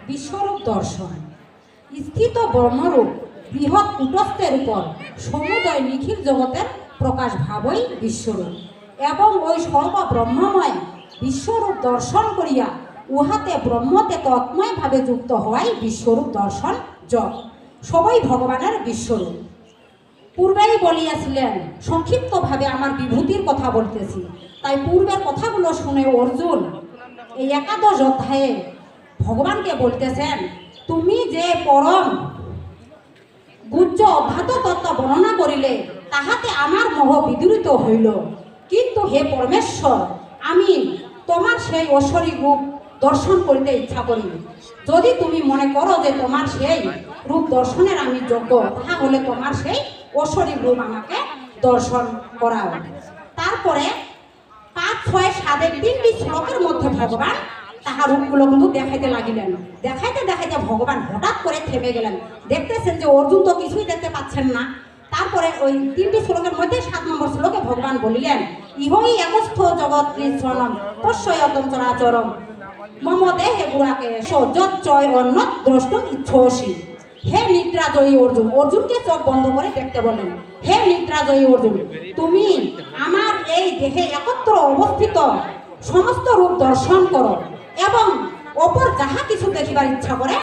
বিশ্বরূপ দর্শন। স্থিত ব্রহ্মরূপ বৃহৎ কূটস্থের উপর সমুদয় নিখিল জগতের প্রকাশ ভাবই বিশ্বরূপ, এবং ওই সর্ব ব্রহ্মময় বিশ্বরূপ দর্শন করিয়া উহাতে ব্রহ্মতে তৎময়ভাবে যুক্ত হওয়াই বিশ্বরূপ দর্শন যোগ। সবই ভগবানের বিশ্বরূপ। পূর্বেই বলিয়াছিলেন, সংক্ষিপ্তভাবে আমার বিভূতির কথা বলতেছি, তাই পূর্বের কথাগুলো শুনে অর্জুন এই একাদশ অধ্যায়ে ভগবানকে বলতেছেন, তুমি যে পরম গুহ্য অধ্যাত্ম তত্ত্ব বর্ণনা করিলে তাহাতে আমার মোহ বিদূরিত হইল, কিন্তু হে পরমেশ্বর, আমি তোমার সেই ঐশ্বরিক রূপ দর্শন করিতে ইচ্ছা করি। যদি তুমি মনে করো যে তোমার সেই রূপ দর্শনের আমি যোগ্য, তাহলে তোমার সেই ঐশ্বরিক রূপ আমাকে দর্শন করাও। তারপরে 5, 6, 7 তিনটি শ্লোকের মধ্যে ভগবান তাহার রূপগুলো কিন্তু দেখাইতে লাগিলেন। দেখাইতে দেখাইতে ভগবান হঠাৎ করে থেমে গেলেন। দেখতেছেন যে অর্জুন তো কিছুই দেখতে পাচ্ছেন না। তারপরে ওই তিনটি শ্লোকের মধ্যে 7 নম্বর শ্লোকে ভগবান বলিলেন, ইহই একস্থ জগৎ কৃষ্ণম তস্যয়তম চরাচরম মম দেহে গুণাকে সজ্জয় অন্য দ্রষ্টুম ইচ্ছসি। হে নিদ্রাজয়ী অর্জুন, অর্জুনকে চোখ বন্ধ করে দেখতে বলেন, হে নিদ্রাজয়ী অর্জুন, তুমি আমার এই দেহে একত্র অবস্থিত সমস্ত রূপ দর্শন করো এবং অপর যাহা কিছু দেখিবার ইচ্ছা করে